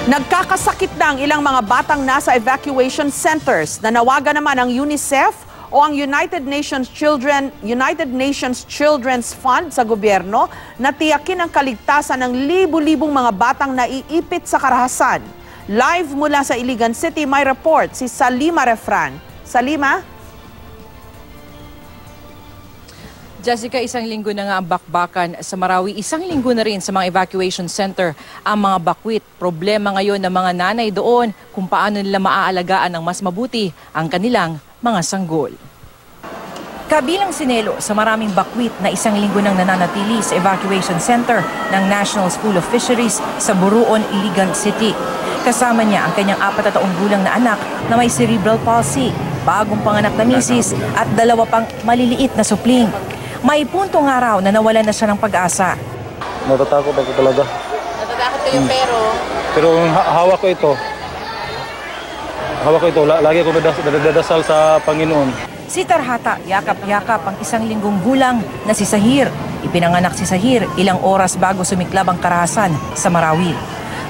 Nagkakasakit na ang ilang mga batang nasa evacuation centers. Nanawagan naman ang UNICEF o ang United Nations Children's Fund sa gobyerno na tiyakin ang kaligtasan ng libu-libong mga batang naiipit sa karahasan. Live mula sa Iligan City, may report si Salima Refran. Salima? Jessica, isang linggo na nga ang bakbakan sa Marawi. Isang linggo na rin sa mga evacuation center ang mga bakwit. Problema ngayon ng mga nanay doon kung paano nila maaalagaan ng mas mabuti ang kanilang mga sanggol. Kabilang sinelo sa maraming bakwit na isang linggo nang nananatili sa evacuation center ng National School of Fisheries sa Buruon, Iligan City. Kasama niya ang kanyang 4 na taong gulang na anak na may cerebral palsy, bagong panganak na misis at 2 pang maliliit na supling. May punto nga raw na nawalan na siya ng pag-asa. Natatakot ako talaga. Natatakot kayo Pero hawak ko ito. Lagi ko nadadasal sa Panginoon. Si Tarhata, yakap-yakap ang isang linggong gulang na si Sahir. Ipinanganak si Sahir ilang oras bago sumiklab ang karahasan sa Marawi.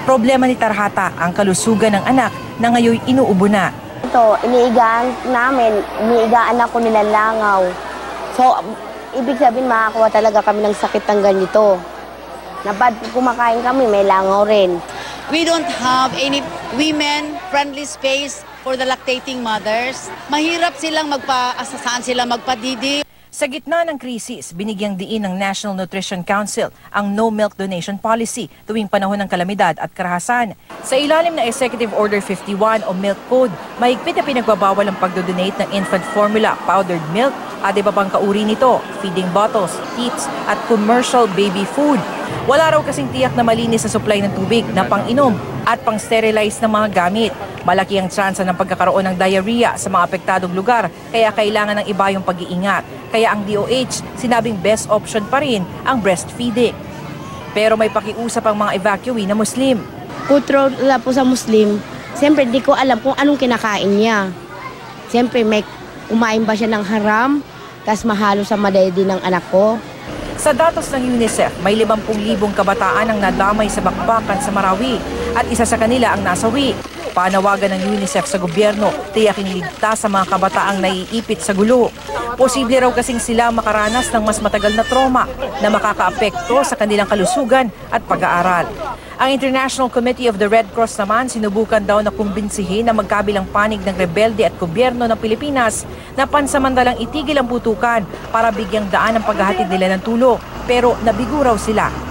Problema ni Tarhata ang kalusugan ng anak na ngayon inuubo na. Ito, iniigaan ako nilalangaw. So, ibig sabihin makakuha talaga kami ng sakit ng ganito. Na bad kumakain kami, may langaw rin. We don't have any women-friendly space for the lactating mothers. Mahirap silang saan sila magpadidi. Sa gitna ng krisis, binigyang diin ng National Nutrition Council ang no milk donation policy tuwing panahon ng kalamidad at karahasan. Sa ilalim ng Executive Order 51 o Milk Code, mahigpit na pinagbabawal ang pagdodonate ng infant formula, powdered milk at iba pang kauri nito, feeding bottles, teats at commercial baby food. Wala raw kasing tiyak na malinis sa supply ng tubig na pang-inom at pang-sterilize ng mga gamit. Malaki ang tsansa ng pagkakaroon ng diarrhea sa mga apektadong lugar, kaya kailangan ng iba yung pag-iingat. Kaya ang DOH sinabing best option pa rin ang breastfeeding. Pero may pakiusap ang mga evacuee na Muslim. Kutro po sa Muslim, siyempre di ko alam kung anong kinakain niya. Siyempre may kumain ba siya ng haram, tas mahalo sa madaydi ng anak ko. Sa datos ng UNICEF, may 50,000 kabataan ang nadamay sa bakbakan sa Marawi at isa sa kanila ang nasawi. Panawagan ng UNICEF sa gobyerno, tiyaking ligtas sa mga kabataang naiipit sa gulo. Posible raw kasing sila makaranas ng mas matagal na trauma na makakaapekto sa kanilang kalusugan at pag-aaral. Ang International Committee of the Red Cross naman sinubukan daw na kumbinsihin na magkabilang panig ng rebelde at gobyerno ng Pilipinas na pansamantalang itigil ang putukan para bigyang daan ang paghahatid nila ng tulong. Pero nabigo raw sila.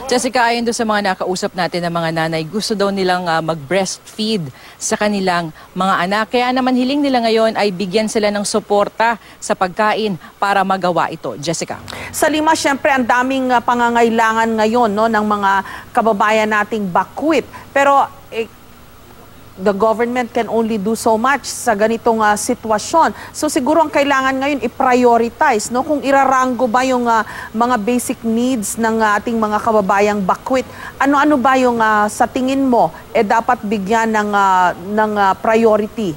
Jessica, ayon doon sa mga nakausap natin ng mga nanay, gusto daw nilang mag-breastfeed sa kanilang mga anak. Kaya naman hiling nila ngayon ay bigyan sila ng suporta sa pagkain para magawa ito. Jessica. Salima, syempre ang daming pangangailangan ngayon ng mga kababayan nating bakwit. Pero the government can only do so much sa ganitong sitwasyon. So siguro ang kailangan ngayon i-prioritize, no? Kung irarango ba yung mga basic needs ng ating mga kababayang bakwit, ano-ano ba yung sa tingin mo dapat bigyan ng priority?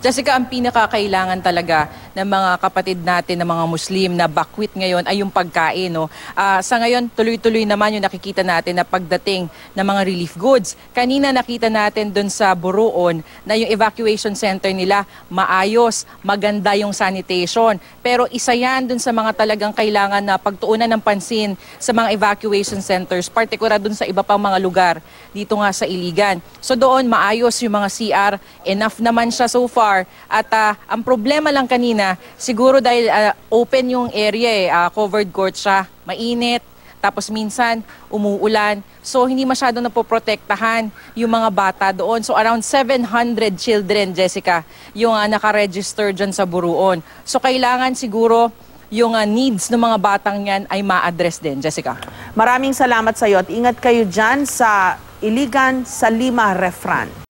Jessica, ang pinakakailangan talaga ng mga kapatid natin na mga Muslim na bakwit ngayon ay yung pagkain. No? Sa ngayon, tuloy-tuloy naman yung nakikita natin na pagdating ng mga relief goods. Kanina nakita natin dun sa Buruon na yung evacuation center nila maayos, maganda yung sanitation. Pero isa yan dun sa mga talagang kailangan na pagtuunan ng pansin sa mga evacuation centers, partikular dun sa iba pang mga lugar dito nga sa Iligan. So doon maayos yung mga CR, enough naman siya so far. At ang problema lang kanina, siguro dahil open yung area, covered court siya, mainit, tapos minsan umuulan. So hindi masyado napoprotektahan yung mga bata doon. So around 700 children, Jessica, yung nakaregister dyan sa Buruon. So kailangan siguro yung needs ng mga batang yan ay ma-address din, Jessica. Maraming salamat sa iyo at ingat kayo dyan sa Iligan, Salima Refran.